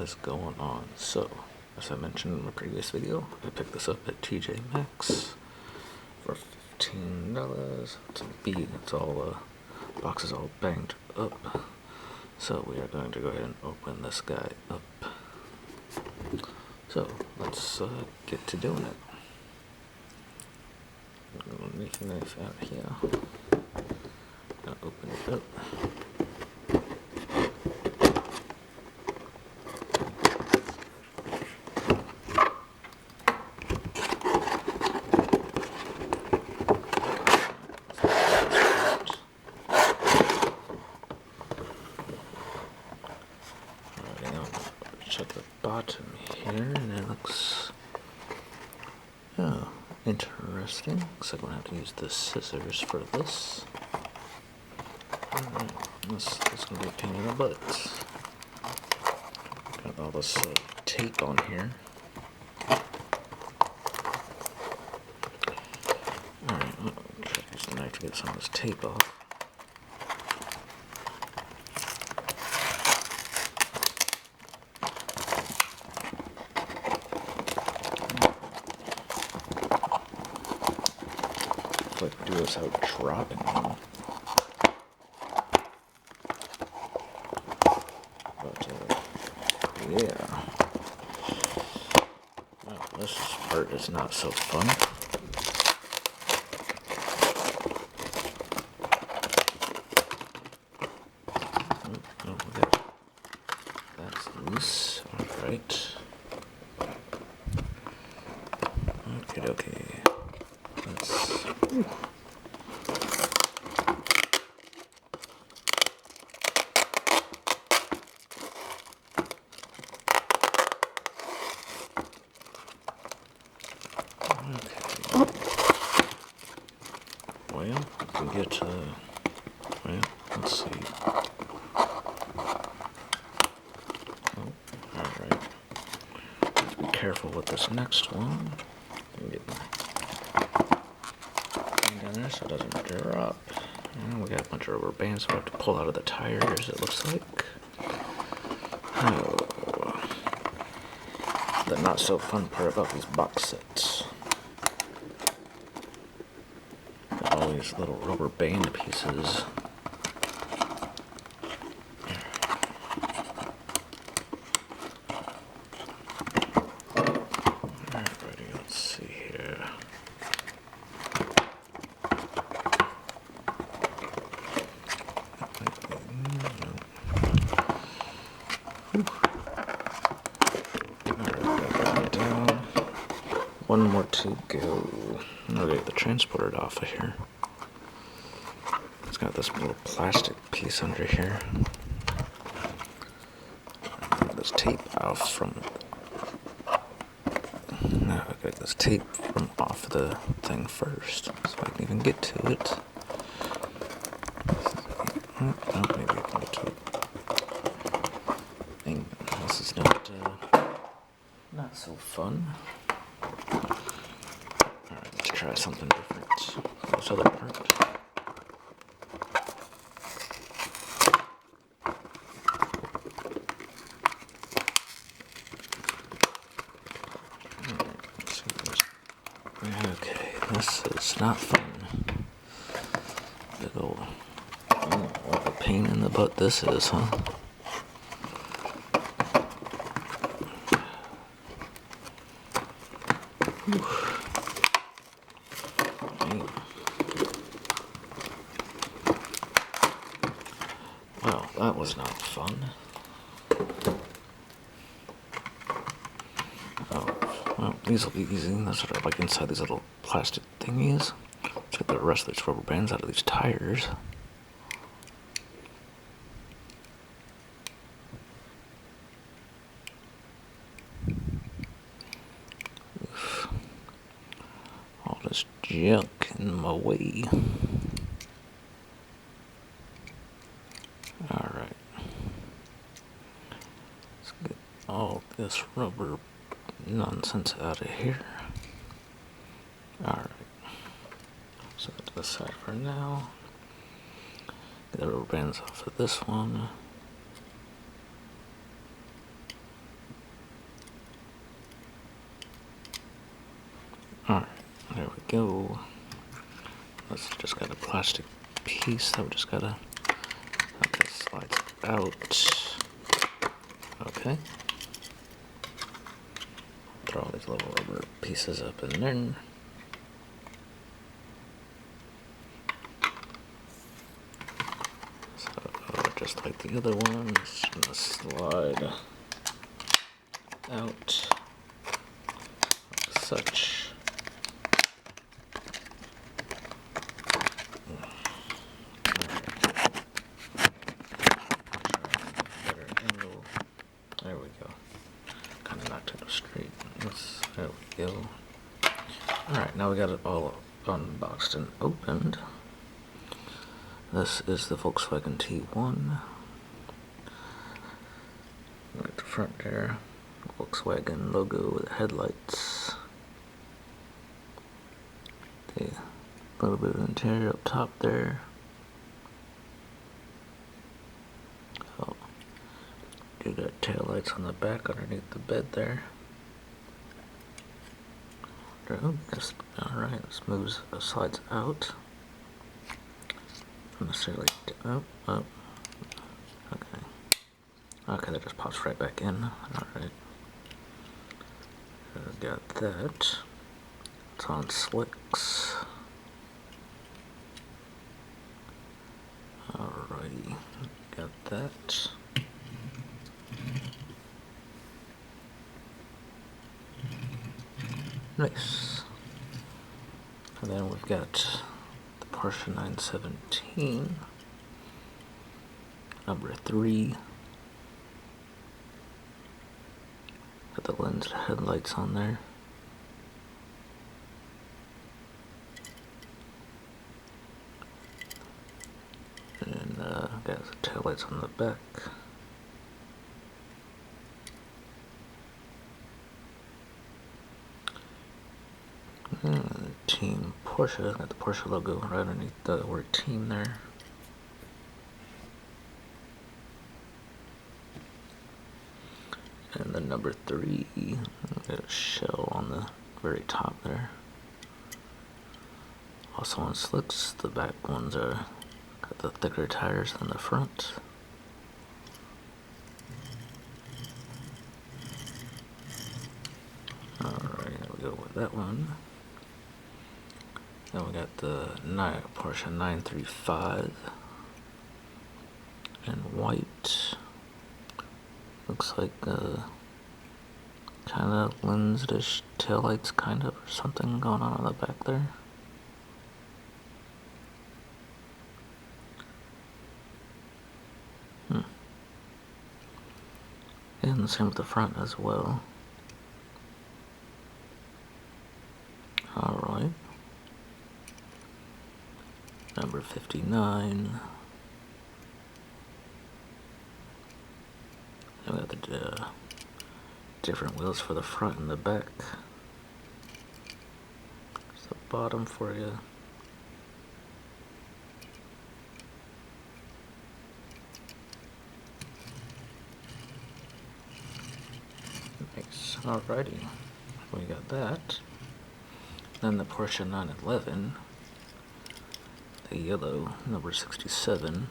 is going on? So, as I mentioned in my previous video, I picked this up at TJ Maxx for $15. It's a B. It's all box is all banged up. So we are going to go ahead and open this guy up. So let's get to doing it. I'm gonna make a knife out here. Gonna open it up. Check the bottom here, and it looks interesting. Looks like I'm gonna have to use the scissors for this. Alright, this is gonna be a pain in the butt. Got all this tape on here. Alright, I'll try to use the knife to get some of this tape off. Like do this without dropping them. But yeah. Well, this part is not so fun. Oh, okay. That's loose. Alright. Okay. Let's. Well, you can get, well, let's see. Oh, alright. Be careful with this next one. Get down there so it doesn't drop. And we got a bunch of rubber bands we have to pull out of the tires, it looks like. Oh. The not so fun part about these box sets. All these little rubber band pieces. Alrighty, let's see here. Alright, down. One more to go. Okay, the transporter off of here. It's got this little plastic piece under here. This tape off from. No, I got this tape from off the thing first, so I can even get to it. Oh, maybe I can get to it. Dang, this is not so fun. Alright, let's try something different. This other part. Okay, this is not fun. Big old, what a pain in the butt this is, huh? Whew. Well, that was not fun. Well, these will be easy. That's what I like inside these little plastic thingies. Let's get the rest of these rubber bands out of these tires. Oof. All this junk in my way. Alright. Let's get all this rubber nonsense out of here. Alright. Set it to the side for now. Get the rubber bands off of this one. go. Let's just got a plastic piece that we just gotta, okay, slides out. Okay. Throw all these little rubber pieces up in there. So, just like the other one, it's gonna slide out like such. Better angle. There we go. Kind of knocked it straight. There we go. Alright, now we got it all unboxed and opened. This is the Volkswagen T1. At the front there, Volkswagen logo with headlights. A little bit of interior up top there. So, you got taillights on the back underneath the bed there. Oh, yes. Alright, this moves, slides out. Not necessarily. Oh. Okay. Okay, that just pops right back in. Alright. Got that. It's on slicks. Alrighty. Got that. Nice. And then we've got the Porsche 917, number 3. Got the lens headlights on there. And got the taillights on the back. Team Porsche, got the Porsche logo right underneath the word team there. And the number 3, got a shell on the very top there. Also on slicks, the back ones are got the thicker tires than the front. Alright, there we go with that one. Then we got the Porsche 935 in white. Looks like kind of lensed-ish taillights, kind of, or something going on the back there. And the same with the front as well. Alright. Number 59. And we got the different wheels for the front and the back. There's the bottom for you. Nice. Alrighty. We got that. Then the Porsche 911. The yellow, number 67.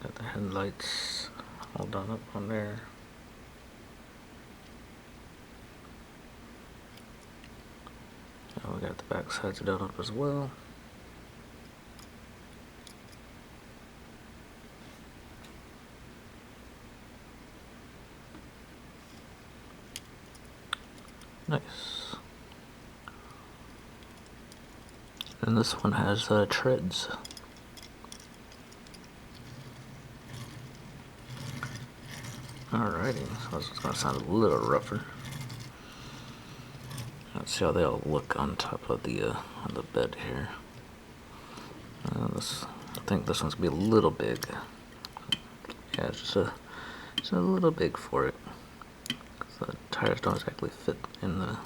Got the headlights all done up on there. Now we got the back sides done up as well. Nice. And this one has treads. Alrighty, so this is going to sound a little rougher. Let's see how they all look on top of the on the bed here. I think this one's gonna be a little big. Yeah, it's just a little big for it. 'Cause the tires don't exactly fit in the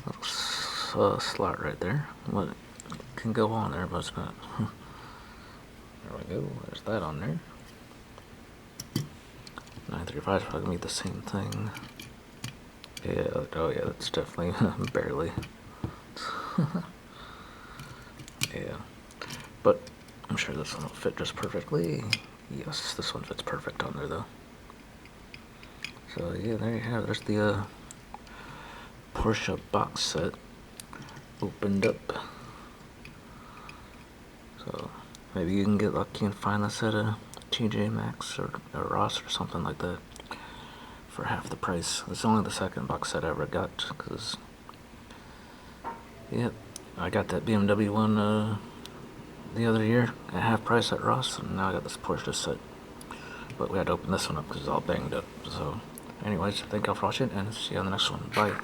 little slot right there. What can go on there, but it's not. There we go. There's that on there. 935 is probably gonna be the same thing. Yeah, oh yeah, that's definitely barely. Yeah, but I'm sure this one will fit just perfectly. Yes, this one fits perfect on there though. So yeah, there you have it. There's the Porsche box set opened up. So maybe you can get lucky and find this at a TJ Maxx or a Ross or something like that for half the price. It's only the second box set I ever got, because, yep, I got that BMW one the other year at half price at Ross, and now I got this Porsche set. But we had to open this one up because it's all banged up. So, anyways, thank y'all for watching, and see you on the next one. Bye.